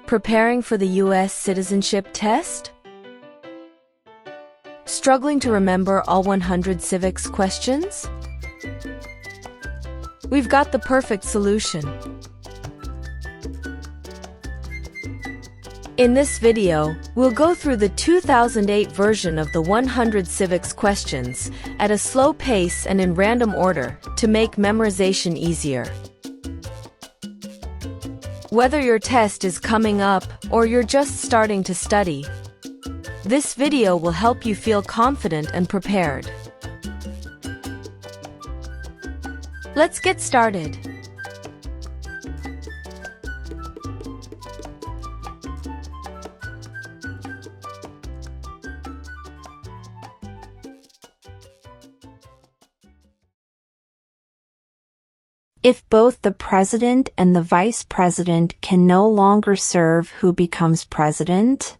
Preparing for the U.S. Citizenship Test? Struggling to remember all 100 civics questions? We've got the perfect solution. In this video, we'll go through the 2008 version of the 100 civics questions at a slow pace and in random order to make memorization easier. Whether your test is coming up or you're just starting to study, this video will help you feel confident and prepared. Let's get started. If both the president and the vice president can no longer serve, who becomes president?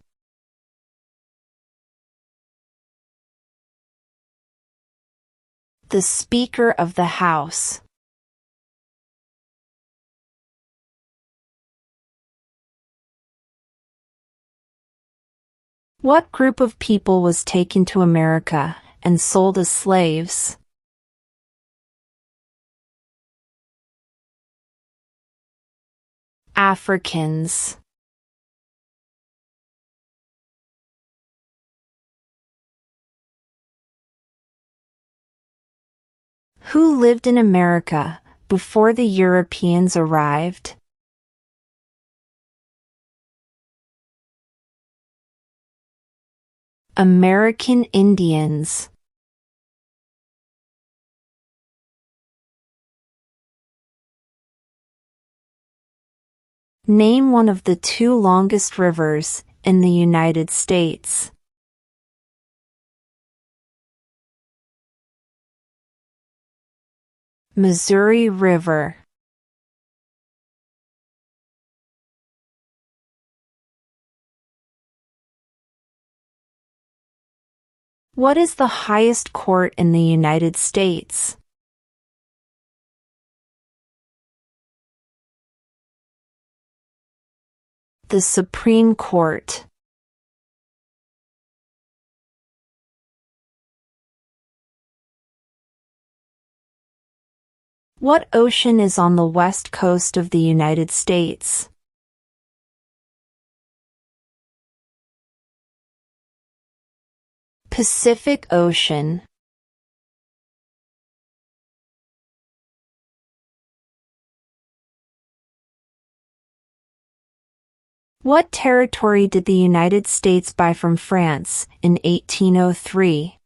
The Speaker of the House. What group of people was taken to America and sold as slaves? Africans. Who lived in America before the Europeans arrived? American Indians. Name one of the two longest rivers in the United States. Missouri River. What is the highest court in the United States? The Supreme Court. What ocean is on the west coast of the United States? Pacific Ocean. What territory did the United States buy from France in 1803?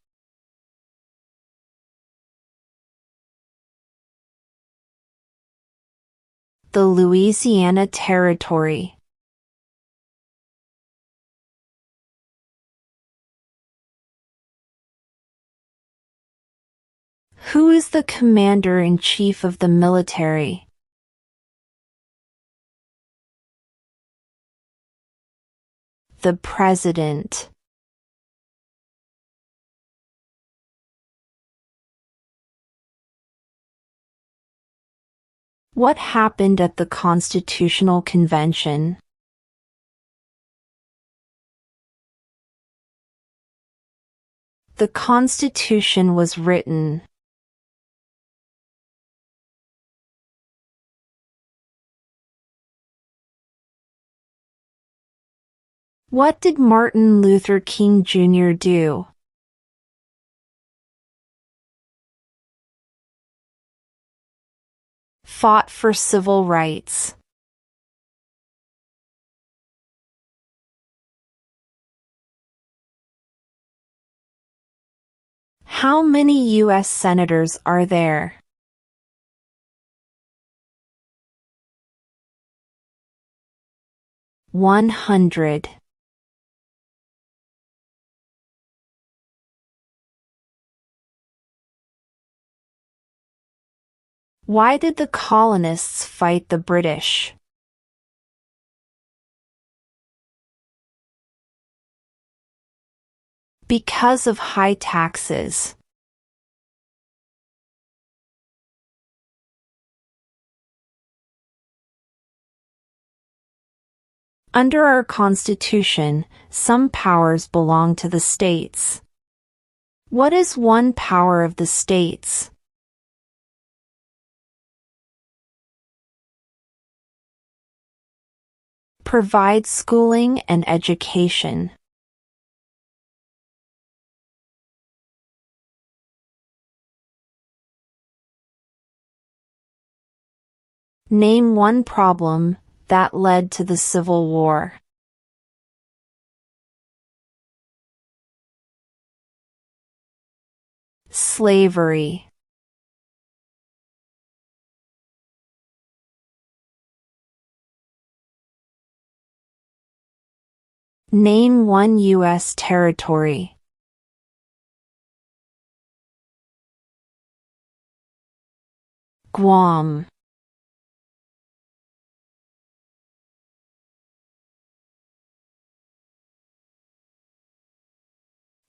The Louisiana Territory. Who is the commander-in-chief of the military? The President. What happened at the Constitutional Convention? The Constitution was written. What did Martin Luther King Jr. do? Fought for civil rights. How many U.S. senators are there? "100." Why did the colonists fight the British? Because of high taxes. Under our Constitution, some powers belong to the states. What is one power of the states? Provide schooling and education. Name one problem that led to the Civil War. Slavery. Name one U.S. territory. Guam.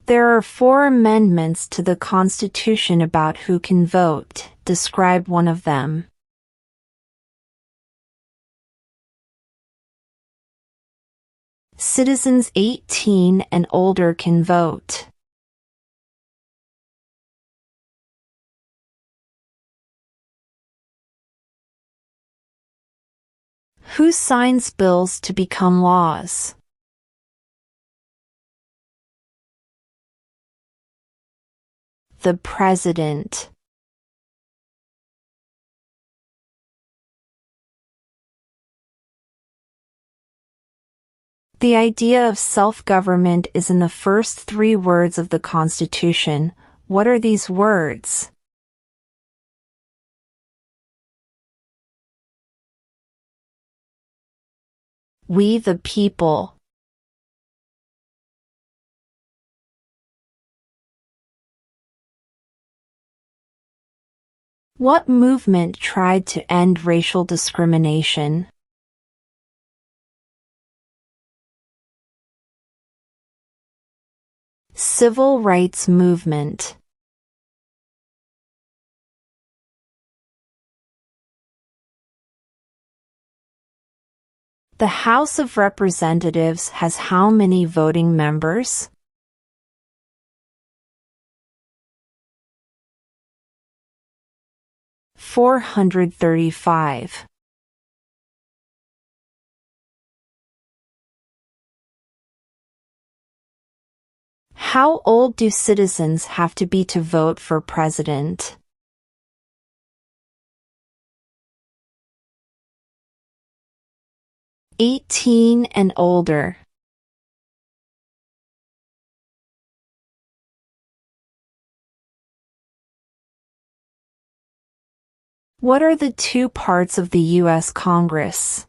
There are 4 amendments to the Constitution about who can vote. Describe one of them. Citizens 18 and older can vote. Who signs bills to become laws? The President. The idea of self-government is in the first 3 words of the Constitution. What are these words? We the people. What movement tried to end racial discrimination? Civil rights movement. The House of Representatives has how many voting members? $435. How old do citizens have to be to vote for president? $18 and older. What are the 2 parts of the U.S. Congress?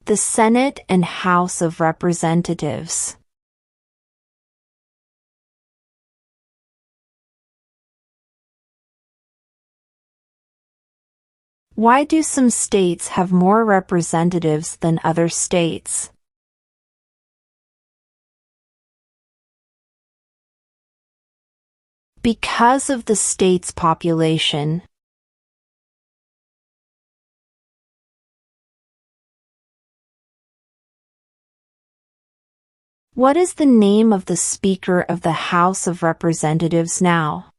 The Senate and House of Representatives. Why do some states have more representatives than other states? Because of the state's population. What is the name of the Speaker of the House of Representatives now?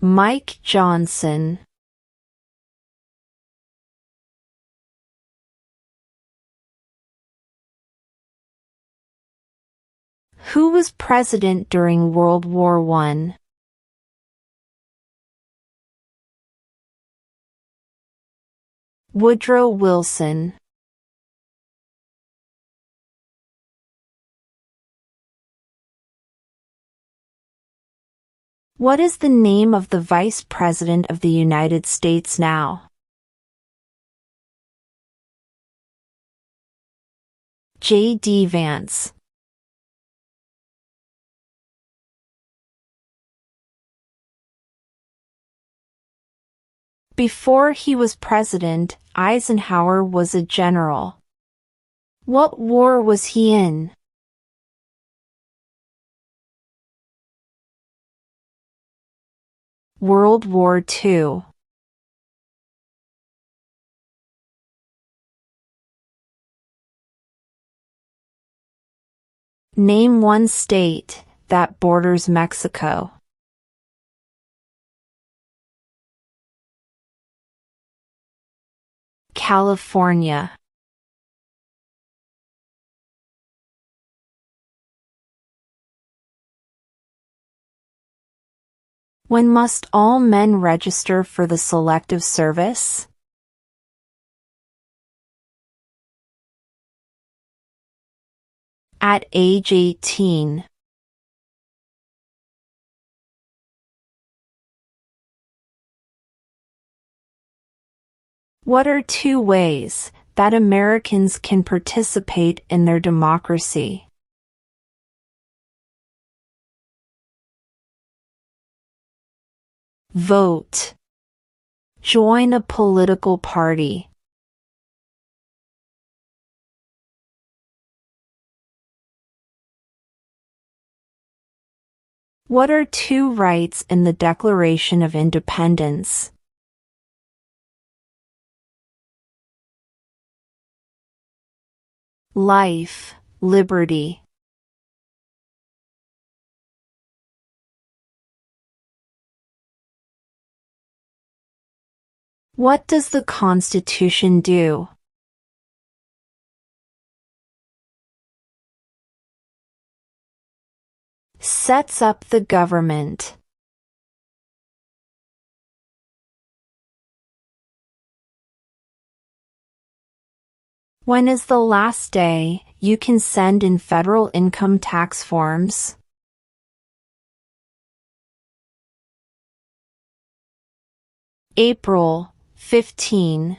Mike Johnson. Who was president during World War I? Woodrow Wilson. What is the name of the Vice President of the United States now? J.D. Vance. Before he was president, Eisenhower was a general. What war was he in? World War II. Name one state that borders Mexico. California. When must all men register for the Selective Service? At age 18. What are two ways that Americans can participate in their democracy? Vote. Join a political party. What are two rights in the Declaration of Independence? Life, liberty. What does the Constitution do? Sets up the government. When is the last day you can send in federal income tax forms? April 15.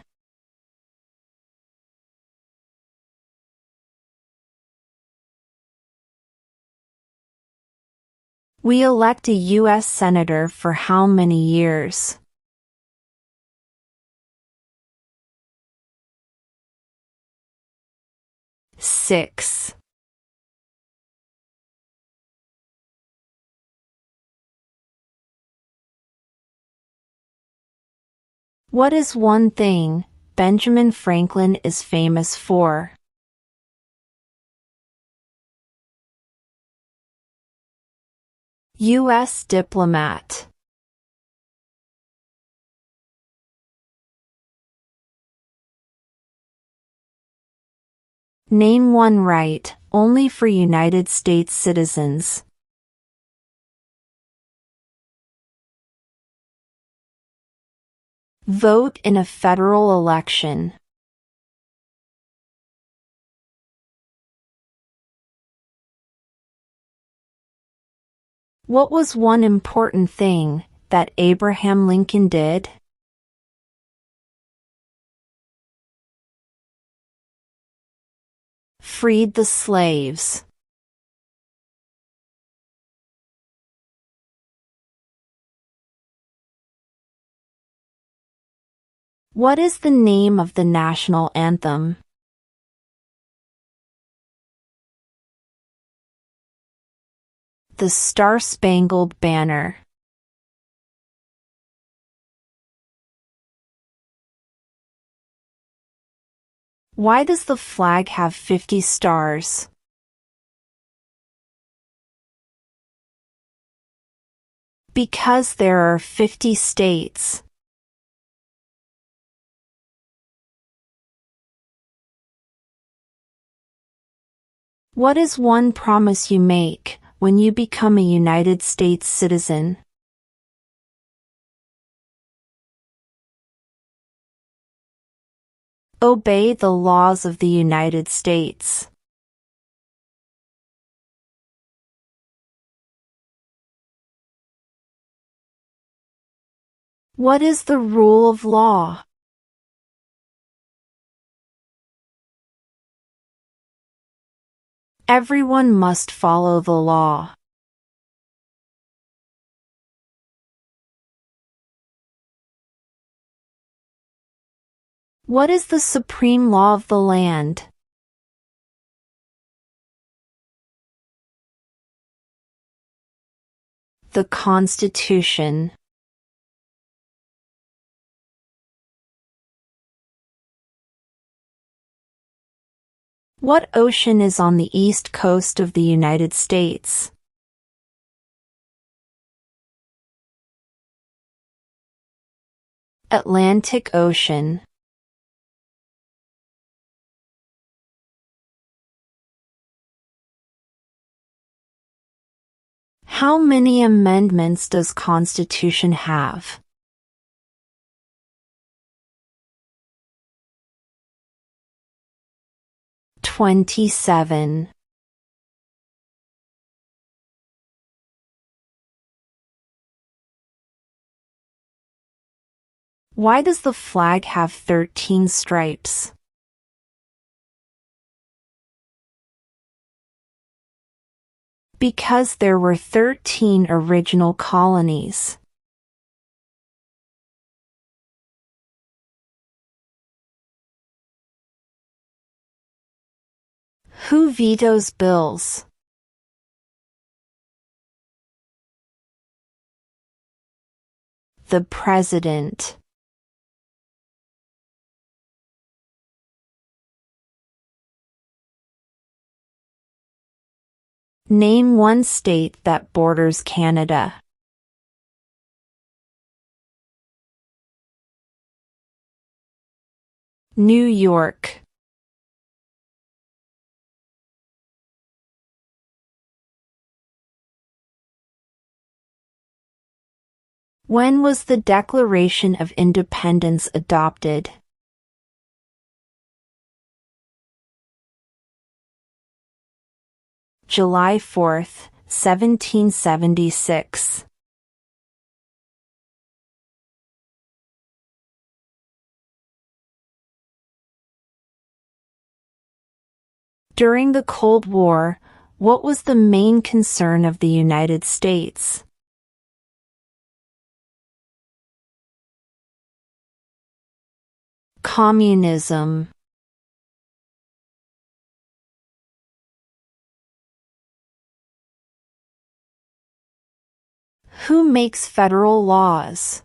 We elect a U.S. Senator for how many years? Six. What is one thing Benjamin Franklin is famous for? U.S. diplomat. Name one right only for United States citizens. Vote in a federal election. What was one important thing that Abraham Lincoln did? Freed the slaves. What is the name of the national anthem? The Star-Spangled Banner. Why does the flag have 50 stars? Because there are 50 states. What is one promise you make when you become a United States citizen? Obey the laws of the United States. What is the rule of law? Everyone must follow the law. What is the supreme law of the land? The Constitution. What ocean is on the east coast of the United States? Atlantic Ocean. How many amendments does Constitution have? 27. Why does the flag have 13 stripes? Because there were 13 original colonies. Who vetoes bills? The President. Name one state that borders Canada. New York. When was the Declaration of Independence adopted? July 4, 1776. During the Cold War, what was the main concern of the United States? Communism. Who makes federal laws?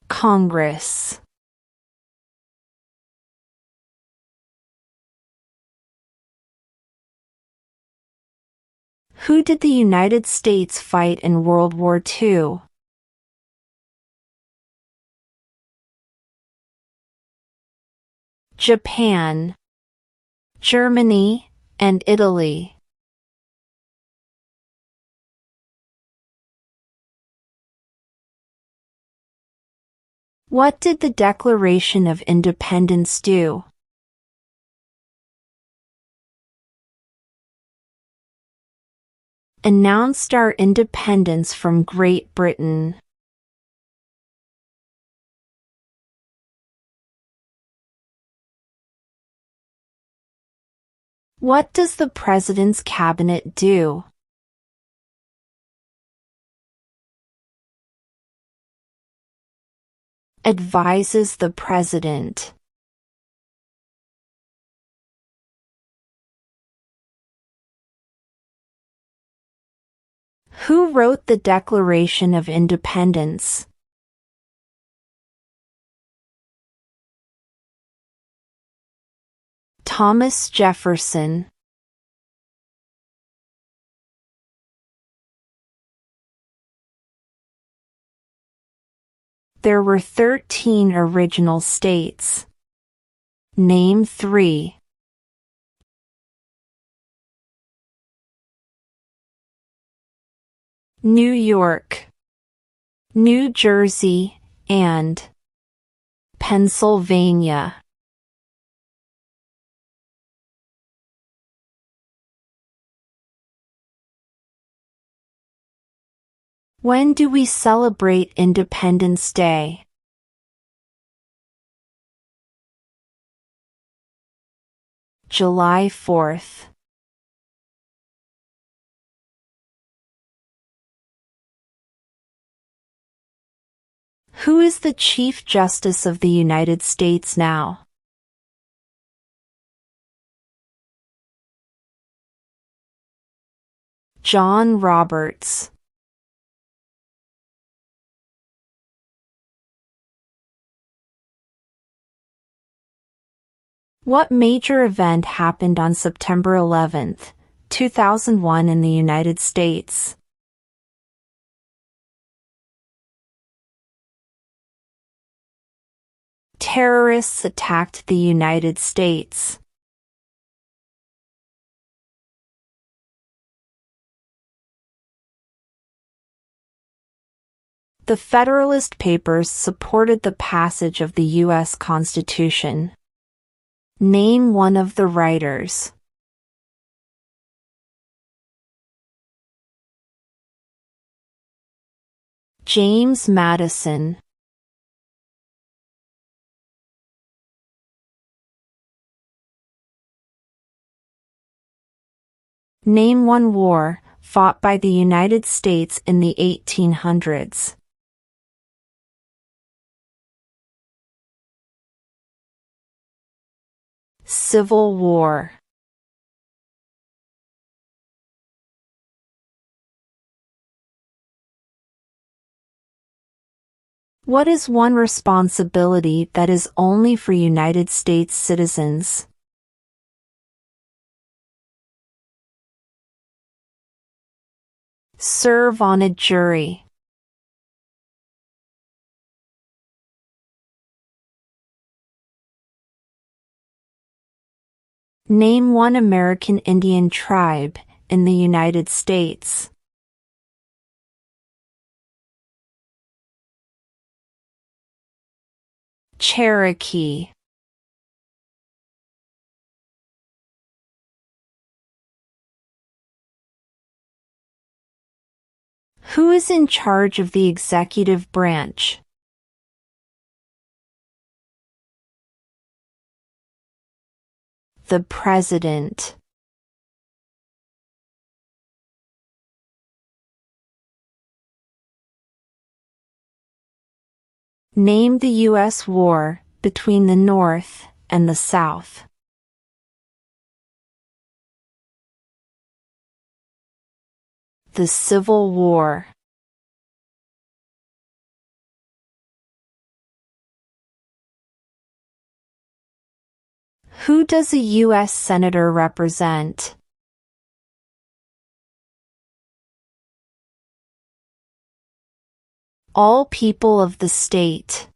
Congress. Who did the United States fight in World War II? Japan, Germany, and Italy. What did the Declaration of Independence do? Announced our independence from Great Britain. What does the President's Cabinet do? Advises the President. Who wrote the Declaration of Independence? Thomas Jefferson. There were 13 original states. Name 3. New York, New Jersey, and Pennsylvania. When do we celebrate Independence Day? July 4th. Who is the Chief Justice of the United States now? John Roberts. What major event happened on September 11, 2001 in the United States? Terrorists attacked the United States. The Federalist Papers supported the passage of the U.S. Constitution. Name one of the writers. James Madison. Name one war fought by the United States in the 1800s. Civil War. What is one responsibility that is only for United States citizens? Serve on a jury. Name one American Indian tribe in the United States. Cherokee. Who is in charge of the executive branch? The President. Name the U.S. war between the North and the South. The Civil War. Who does a U.S. Senator represent? All people of the state.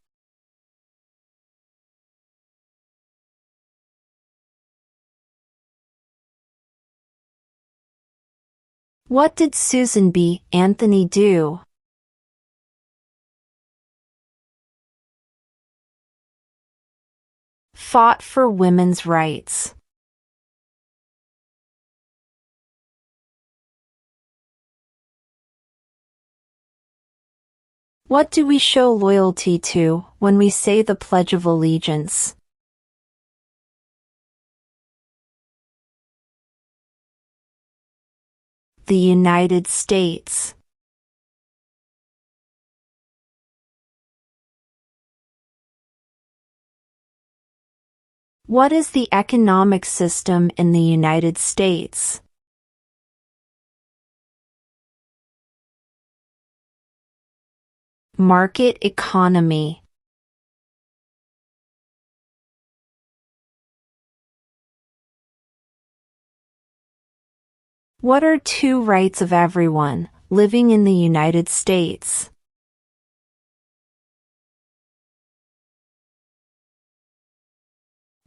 What did Susan B. Anthony do? Fought for women's rights. What do we show loyalty to when we say the Pledge of Allegiance? The United States. What is the economic system in the United States? Market economy. What are two rights of everyone living in the United States?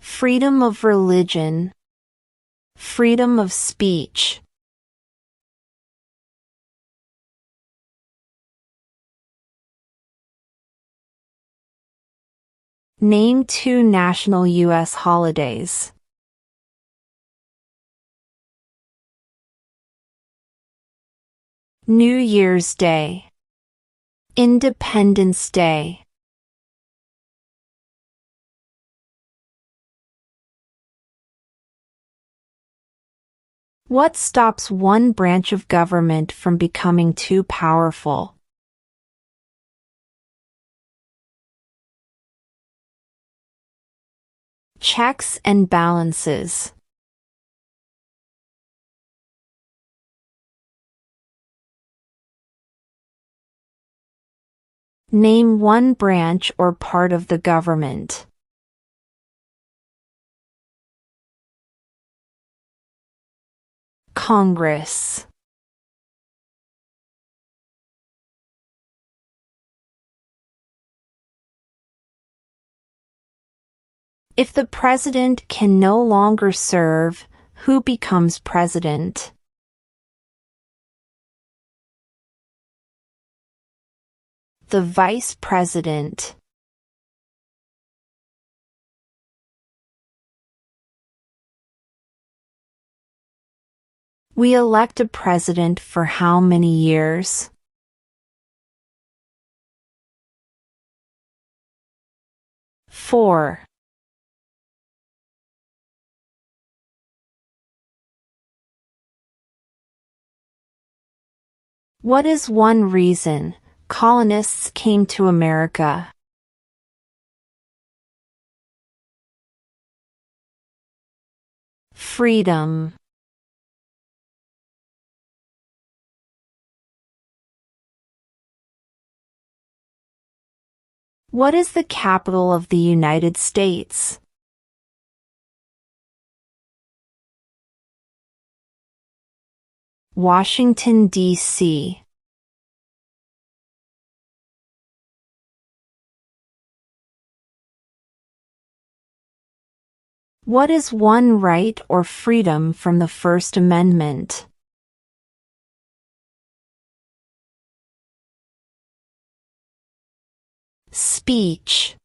Freedom of religion. Freedom of speech. Name two national U.S. holidays. New Year's Day. Independence Day. What stops one branch of government from becoming too powerful? Checks and balances. Name one branch or part of the government. Congress. If the president can no longer serve, who becomes president? The vice president. We elect a president for how many years? 4. What is one reason colonists came to America? Freedom. What is the capital of the United States? Washington, D.C. What is one right or freedom from the First Amendment? Speech.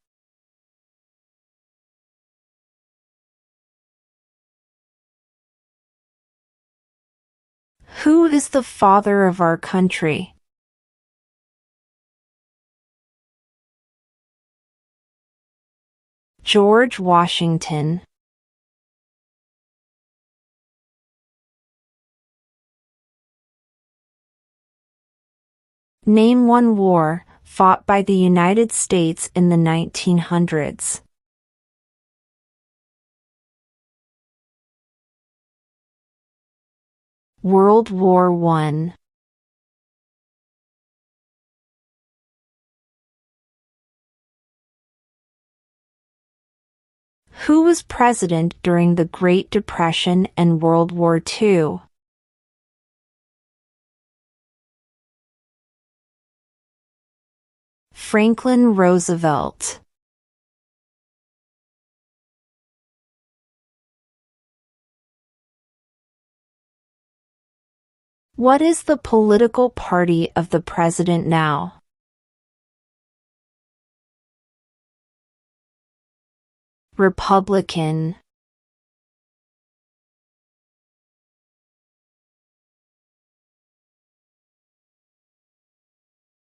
Who is the father of our country? George Washington. Name one war fought by the United States in the 1900s. World War I. Who was president during the Great Depression and World War II? Franklin Roosevelt. What is the political party of the president now? Republican.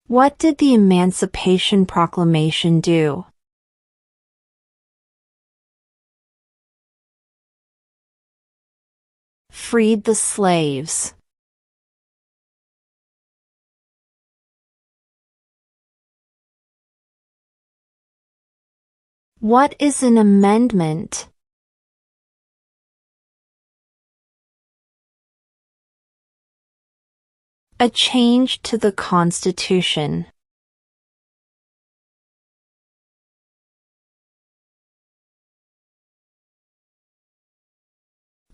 What did the Emancipation Proclamation do? Freed the slaves. What is an amendment? A change to the Constitution.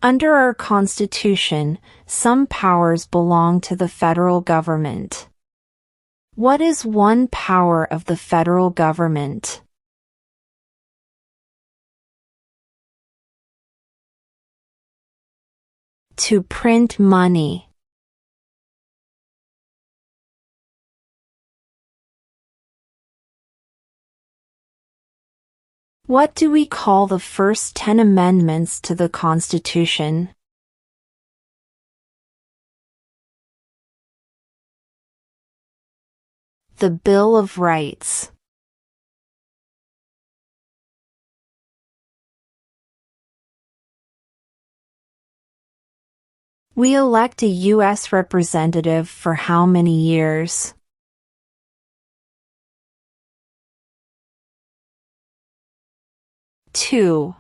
Under our Constitution, some powers belong to the federal government. What is one power of the federal government? To print money. What do we call the first 10 amendments to the Constitution? The Bill of Rights. We elect a U.S. representative for how many years? 2.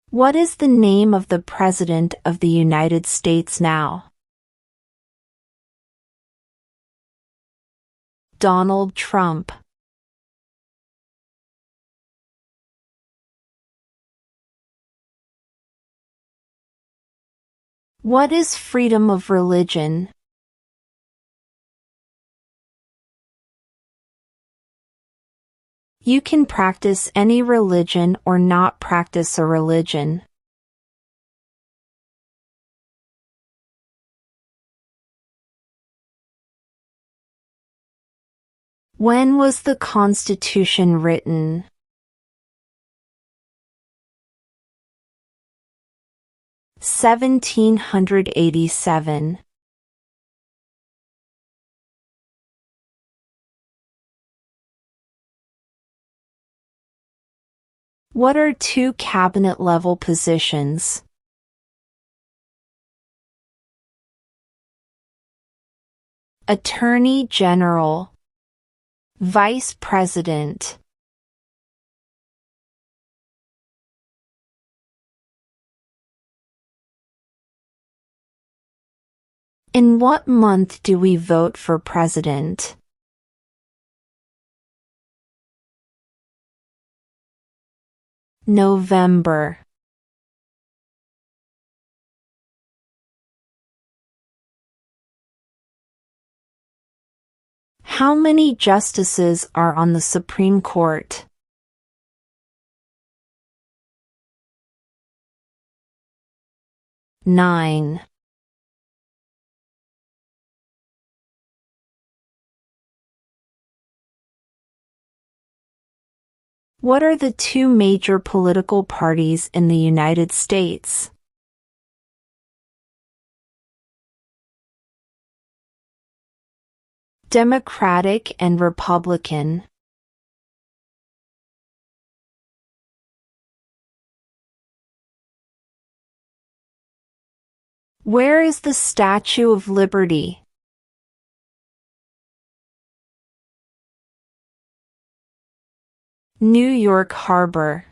What is the name of the President of the United States now? Donald Trump. What is freedom of religion? You can practice any religion or not practice a religion. When was the Constitution written? 1787. What are two cabinet-level positions? Attorney General, Vice President. In what month do we vote for president? November. How many justices are on the Supreme Court? 9. What are the two major political parties in the United States? Democratic and Republican. Where is the Statue of Liberty? New York Harbor.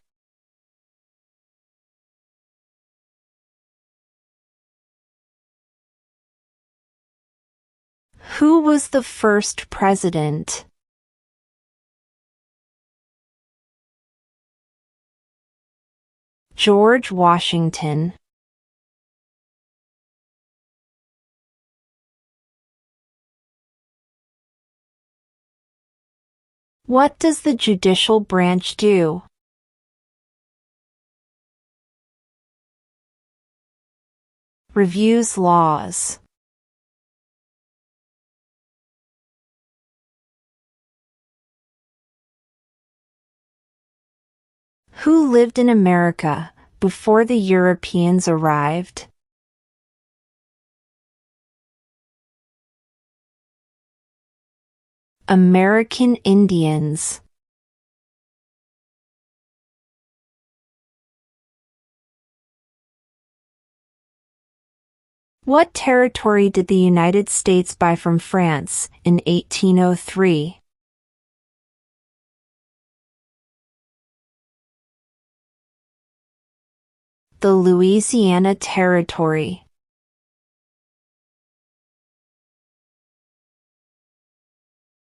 Who was the first president? George Washington. What does the judicial branch do? Reviews laws. Who lived in America before the Europeans arrived? American Indians. What territory did the United States buy from France in 1803? The Louisiana Territory.